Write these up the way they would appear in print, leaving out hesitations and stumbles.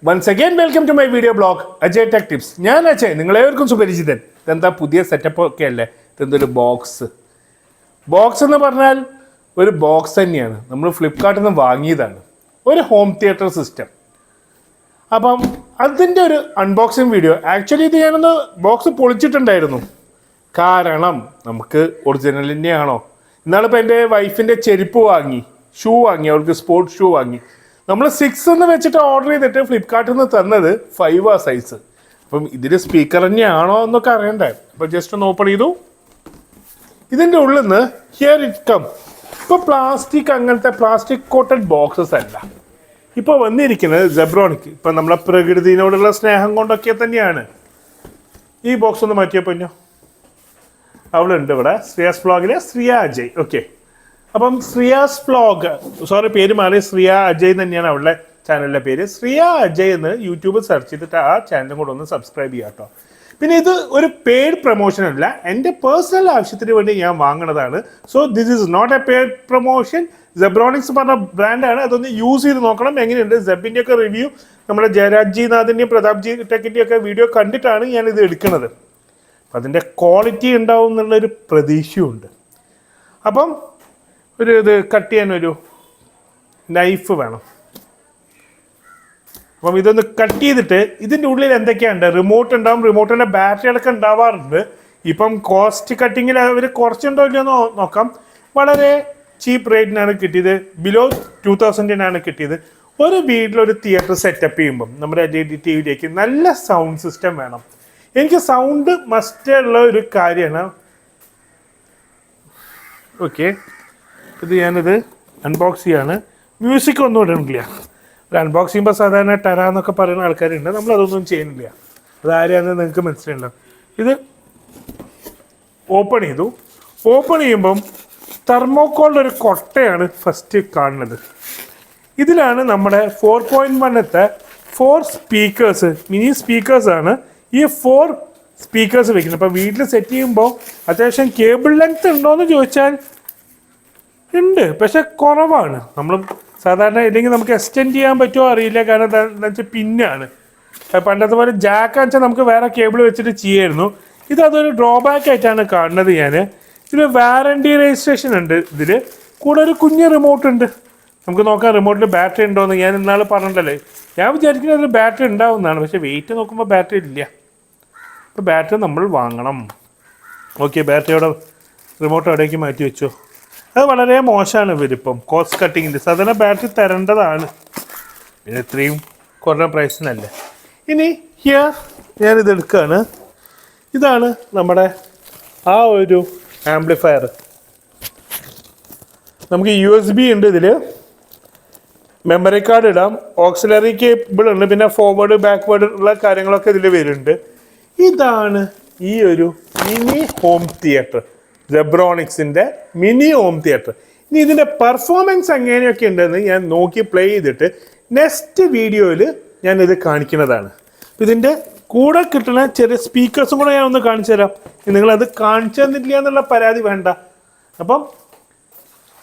Once again, welcome to my video blog, AjayTechTips. ഞാൻ അജയ്, നിങ്ങളേവർക്കും സുപരിചിതൻ. ഇതെന്താ പുതിയ സെറ്റപ്പ് ഒക്കെ അല്ലേ? ഇതെന്തൊരു ബോക്സ് എന്ന് പറഞ്ഞാൽ ഒരു ബോക്സ് തന്നെയാണ്. നമ്മൾ ഫ്ലിപ്കാർട്ടിൽ നിന്ന് വാങ്ങിയതാണ്. ഒരു ഹോം തിയേറ്റർ സിസ്റ്റം. അപ്പം അതിൻ്റെ ഒരു അൺബോക്സിങ് വീഡിയോ. ആക്ച്വലി ഇത് ഞാനൊന്ന് ബോക്സ് പൊളിച്ചിട്ടുണ്ടായിരുന്നു. കാരണം നമുക്ക് ഒറിജിനൽ തന്നെയാണോ? ഇന്നാളിപ്പോൾ എൻ്റെ വൈഫിൻ്റെ ചെരുപ്പ് വാങ്ങി, ഷൂ വാങ്ങി, അവൾക്ക് സ്പോർട്സ് ഷൂ വാങ്ങി. നമ്മൾ 6 എന്ന് വെച്ചിട്ട് ഓർഡർ ചെയ്തിട്ട് ഫ്ലിപ്കാർട്ടിൽ നിന്ന് തന്നത് 5 സൈസ്. അപ്പം ഇതിൽ സ്പീക്കർ തന്നെയാണോ എന്നൊക്കെ അറിയണ്ടേ. അപ്പോൾ ജസ്റ്റ് ഒന്ന് ഓപ്പൺ ചെയ്തു. ഇതിൻ്റെ ഉള്ളിൽ നിന്ന് ഹിയർ ഇറ്റ് കം. ഇപ്പോൾ അങ്ങനത്തെ പ്ലാസ്റ്റിക് കോട്ടഡ് ബോക്സസ് അല്ല. ഇപ്പോൾ വന്നിരിക്കുന്നത് ZEBRONICS. ഇപ്പം നമ്മളെ പ്രകൃതിയോടുള്ള സ്നേഹം കൊണ്ടൊക്കെ തന്നെയാണ്. ഈ ബോക്സ് ഒന്ന് മാറ്റിയപ്പോൾ അവളുണ്ട് ഇവിടെ. ശ്രീയാസ് വ്ളോഗിലെ ശ്രിയ അജയ്. ഓക്കെ, അപ്പം ശ്രീയാസ് വ്ളോഗ്, പേര് മാറി, ശ്രിയ അജയ് തന്നെയാണ് അവളുടെ ചാനലിൻ്റെ പേര്. ശ്രിയ അജയ് എന്ന് യൂട്യൂബ് സെർച്ച് ചെയ്തിട്ട് ആ ചാനലും കൂടെ ഒന്ന് സബ്സ്ക്രൈബ് ചെയ്യാം കേട്ടോ. പിന്നെ ഇത് ഒരു പെയ്ഡ് പ്രൊമോഷൻ അല്ല, എൻ്റെ പേഴ്സണൽ ആവശ്യത്തിന് വേണ്ടി ഞാൻ വാങ്ങുന്നതാണ്. So this is not a paid promotion. ZEBRONICS പറഞ്ഞ ബ്രാൻഡാണ്. അതൊന്ന് യൂസ് ചെയ്ത് നോക്കണം എങ്ങനെയുണ്ട്. സെബിൻ്റെ ഒക്കെ റിവ്യൂ, നമ്മുടെ ജയരാജ് ജി നാഥിൻ്റെയും പ്രതാപ് ജി ടെക്കിൻ്റെയും ഒക്കെ വീഡിയോ കണ്ടിട്ടാണ് ഞാനിത് എടുക്കുന്നത്. അപ്പം അതിൻ്റെ ക്വാളിറ്റി ഉണ്ടാവും എന്നുള്ളൊരു പ്രതീക്ഷയുണ്ട്. അപ്പം ഇത് കട്ട് ചെയ്യാനൊരു നൈഫ് വേണം. അപ്പം ഇതൊന്ന് കട്ട് ചെയ്തിട്ട് ഇതിൻ്റെ ഉള്ളിൽ എന്തൊക്കെയുണ്ട്, റിമോട്ട് ഉണ്ടാവും, റിമോട്ടിൻ്റെ ബാറ്ററികളൊക്കെ ഉണ്ടാവാറുണ്ട്. ഇപ്പം കോസ്റ്റ് കട്ടിങ്ങിൽ അവർ കുറച്ചുണ്ടോ ഇല്ലയോ എന്ന് നോക്കാം. വളരെ ചീപ്പ് റേറ്റിനാണ് കിട്ടിയത്, ബിലോ 2000-നാണ് കിട്ടിയത്. ഒരു വീട്ടിലൊരു തിയേറ്റർ സെറ്റപ്പ് ചെയ്യുമ്പം നമ്മുടെ AjayTVയിലേക്ക് നല്ല സൗണ്ട് സിസ്റ്റം വേണം. എനിക്ക് സൗണ്ട് മസ്റ്റ് ഉള്ള ഒരു കാര്യമാണ്. ഓക്കെ, ഇത് ഞാനിത് അൺബോക്സ് ചെയ്യാണ്. മ്യൂസിക് ഒന്നും ഇടണില്ല. ഒരു അൺബോക്സ് ചെയ്യുമ്പോൾ സാധാരണ ടരാന്നൊക്കെ പറയുന്ന ആൾക്കാരുണ്ട്. നമ്മളതൊന്നും ചെയ്യുന്നില്ല. അതാരെയാണെന്ന് നിങ്ങൾക്ക് മനസ്സിലായില്ല. ഇത് ഓപ്പൺ ചെയ്തു. ഓപ്പൺ ചെയ്യുമ്പം തെർമോക്കോളിൻ്റെ ഒരു കൊട്ടയാണ് ഫസ്റ്റ് കാണുന്നത്. ഇതിലാണ് നമ്മുടെ 4.1-ത്തെ 4 സ്പീക്കേഴ്സ്, മിനി സ്പീക്കേഴ്സാണ് ഈ 4 സ്പീക്കേഴ്സ് വെക്കുന്നത്. അപ്പോൾ വീട്ടിൽ സെറ്റ് ചെയ്യുമ്പോൾ അത്യാവശ്യം കേബിൾ ലെങ്ത് ഉണ്ടോയെന്ന് ചോദിച്ചാൽ ഉണ്ട്, പക്ഷെ കുറവാണ്. നമ്മൾ സാധാരണ ഇല്ലെങ്കിൽ നമുക്ക് എക്സ്റ്റെൻഡ് ചെയ്യാൻ പറ്റുമോ അറിയില്ല. കാരണം എന്താ വെച്ചാൽ പിന്നാണ്. പണ്ടത്തെ പോലെ ജാക്കാന്ന് വെച്ചാൽ നമുക്ക് വേറെ കേബിൾ വെച്ചിട്ട് ചെയ്യായിരുന്നു. അതൊരു ഡ്രോബാക്ക് ആയിട്ടാണ് കാണുന്നത് ഞാൻ. ഇതിൽ വാറണ്ടി രജിസ്ട്രേഷൻ ഉണ്ട്. ഇതിൽ കൂടെ ഒരു കുഞ്ഞ് റിമോട്ട് ഉണ്ട്. നമുക്ക് നോക്കാം റിമോട്ടിൽ ബാറ്ററി ഉണ്ടോയെന്ന്. ഞാൻ ഇന്നാൾ പറഞ്ഞിട്ടല്ലേ, ഞാൻ വിചാരിക്കുന്നത് അതിൽ ബാറ്ററി ഉണ്ടാവുന്നതാണ്, പക്ഷേ വെയിറ്റ് നോക്കുമ്പോൾ ബാറ്ററി ഇല്ല. അപ്പോൾ ബാറ്ററി നമ്മൾ വാങ്ങണം. ഓക്കെ, ബാറ്ററിയോടെ റിമോട്ട് എവിടേക്ക് മാറ്റി വെച്ചോ. അത് വളരെ മോശമാണ് ഇവരിപ്പം കോസ്റ്റ് കട്ടിങ്ങിൻ്റെ. സാധാരണ ബാറ്ററി തരേണ്ടതാണ്, പിന്നെ ഇത്രയും കുറഞ്ഞ പ്രൈസിനല്ലേ. ഇനി ഹിയർ ഞാനിത് എടുക്കുകയാണ്. ഇതാണ് നമ്മുടെ ആ ഒരു ആംപ്ലിഫയർ. നമുക്ക് USB ഉണ്ട്, ഇതിൽ മെമ്മറി കാർഡ് ഇടാം, ഓക്സിലറി കേബിൾ ഉണ്ട്, പിന്നെ ഫോർവേഡ് ബാക്ക്വേർഡ് ഉള്ള കാര്യങ്ങളൊക്കെ ഇതിൽ വരുന്നുണ്ട്. ഇതാണ് ഈ ഒരു മിനി ഹോം തിയേറ്റർ, ZEBRONICSൻ്റെ മിനി ഹോം തിയേറ്റർ. ഇനി ഇതിൻ്റെ പെർഫോമൻസ് എങ്ങനെയൊക്കെ ഉണ്ടെന്ന് ഞാൻ നോക്കി പ്ലേ ചെയ്തിട്ട് നെക്സ്റ്റ് വീഡിയോയിൽ ഞാനിത് കാണിക്കുന്നതാണ്. ഇതിൻ്റെ കൂടെ കിട്ടുന്ന ചെറിയ സ്പീക്കേഴ്സും കൂടെ ഞാൻ ഒന്ന് കാണിച്ചു തരാം. നിങ്ങളത് കാണിച്ചു തന്നില്ല എന്നുള്ള പരാതി വേണ്ട. അപ്പം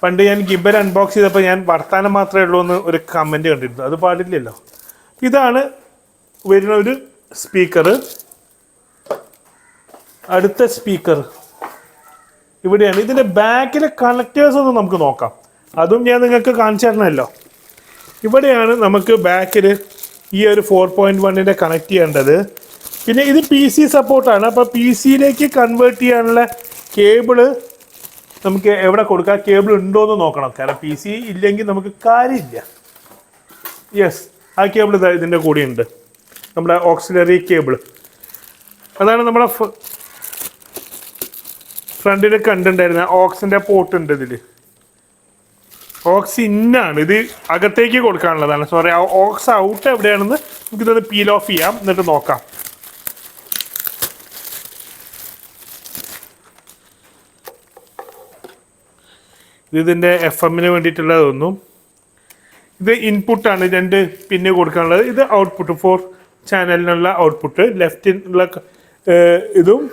പണ്ട് ഞാൻ ഗിബർ അൺബോക്സ് ചെയ്തപ്പോൾ ഞാൻ വർത്താനം മാത്രമേ ഉള്ളൂ എന്ന് ഒരു കമൻറ്റ് കണ്ടിരുന്നു. അത് പാടില്ലല്ലോ. ഇതാണ് വരുന്ന ഒരു സ്പീക്കർ. അടുത്ത സ്പീക്കർ ഇവിടെയാണ്. ഇതിൻ്റെ ബാക്കിലെ കണക്റ്റേഴ്സ് ഒന്ന് നമുക്ക് നോക്കാം. അതും ഞാൻ നിങ്ങൾക്ക് കാണിച്ചു തരണമല്ലോ. ഇവിടെയാണ് നമുക്ക് ബാക്കിൽ ഈ ഒരു 4.1-ൻ്റെ കണക്ട് ചെയ്യേണ്ടത്. പിന്നെ ഇത് PC സപ്പോർട്ടാണ്. അപ്പോൾ PC-യിലേക്ക് കൺവേർട്ട് ചെയ്യാനുള്ള കേബിള് നമുക്ക് എവിടെ കൊടുക്കാം, കേബിൾ ഉണ്ടോ എന്ന് നോക്കണം. കാരണം PC ഇല്ലെങ്കിൽ നമുക്ക് കാര്യമില്ല. യെസ്, ആ കേബിൾ ഇതിൻ്റെ കൂടെ ഉണ്ട്, നമ്മുടെ ഓക്സിലറി കേബിൾ. അതാണ് നമ്മുടെ ഫ്രണ്ടിൽ കണ്ടിട്ടുണ്ടായിരുന്ന ഓക്സിൻ്റെ പോർട്ട് ഉണ്ട്. ഇതിൽ ഓക്സ് ഇന്നാണ്, ഇത് അകത്തേക്ക് കൊടുക്കാനുള്ളതാണ്. ഓക്സ് ഔട്ട് എവിടെയാണെന്ന് നമുക്കിതൊന്ന് പീൽ ഓഫ് ചെയ്യാം, എന്നിട്ട് നോക്കാം. ഇതിൻ്റെ FM-ന് വേണ്ടിയിട്ടുള്ളതൊന്നും. ഇത് ഇൻപുട്ടാണ്, 2 പിന്ന് കൊടുക്കാനുള്ളത്. ഇത് ഔട്ട്പുട്ട്, 4 ചാനലിനുള്ള ഔട്ട്പുട്ട്. ലെഫ്റ്റിനുള്ള ഇതും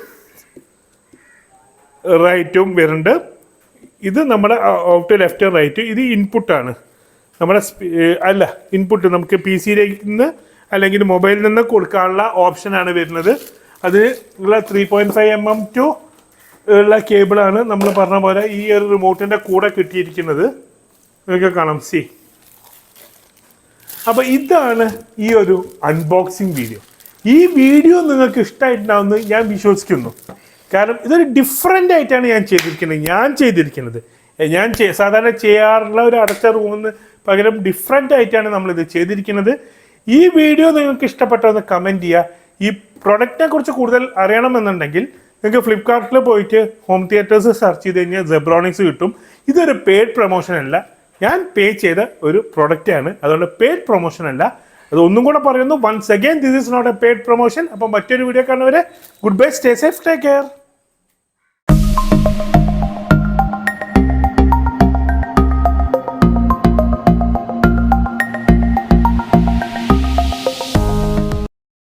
റൈറ്റും വരുന്നുണ്ട്. ഇത് നമ്മുടെ ഔട്ട് ലെഫ്റ്റ് റൈറ്റ്. ഇത് ഇൻപുട്ടാണ്, നമ്മുടെ അല്ല ഇൻപുട്ട് നമുക്ക് PC-യിലേക്ക് നിന്ന് അല്ലെങ്കിൽ മൊബൈലിൽ നിന്ന് കൊടുക്കാനുള്ള ഓപ്ഷനാണ് വരുന്നത്. അത് ഉള്ള 3.5 mm ടു ഉള്ള കേബിളാണ് നമ്മൾ പറഞ്ഞ പോലെ ഈ ഒരു റിമോട്ടിൻ്റെ കൂടെ കിട്ടിയിരിക്കുന്നത്. നിങ്ങൾക്ക് കാണാം, സി. അപ്പോൾ ഇതാണ് ഈ ഒരു അൺബോക്സിങ് വീഡിയോ. ഈ വീഡിയോ നിങ്ങൾക്ക് ഇഷ്ടമായിട്ടുണ്ടാവുമെന്ന് ഞാൻ വിശ്വസിക്കുന്നു. കാരണം ഇതൊരു ഡിഫറെൻ്റ് ആയിട്ടാണ് ഞാൻ ചെയ്തിരിക്കുന്നത്. ഞാൻ സാധാരണ ചെയ്യാറുള്ള ഒരു അടച്ച റൂമിന് പകരം ഡിഫറെൻ്റ് ആയിട്ടാണ് നമ്മളിത് ചെയ്തിരിക്കുന്നത്. ഈ വീഡിയോ നിങ്ങൾക്ക് ഇഷ്ടപ്പെട്ടതെന്ന് കമൻറ്റ് ചെയ്യുക. ഈ പ്രൊഡക്റ്റിനെ കുറിച്ച് കൂടുതൽ അറിയണമെന്നുണ്ടെങ്കിൽ നിങ്ങൾക്ക് ഫ്ലിപ്കാർട്ടിൽ പോയിട്ട് ഹോം തിയേറ്റേഴ്സ് സെർച്ച് ചെയ്ത് കഴിഞ്ഞാൽ ZEBRONICS കിട്ടും. ഇതൊരു പെയ്ഡ് പ്രൊമോഷൻ അല്ല, ഞാൻ പേ ചെയ്ത ഒരു പ്രൊഡക്റ്റാണ്. അതുകൊണ്ട് പെയ്ഡ് പ്രൊമോഷൻ അല്ല. അത് ഒന്നും കൂടെ പറയുന്നു, once again this is not a paid promotion. അപ്പം മറ്റൊരു വീഡിയോ കാണുന്നവരെ good bye, stay safe, take care.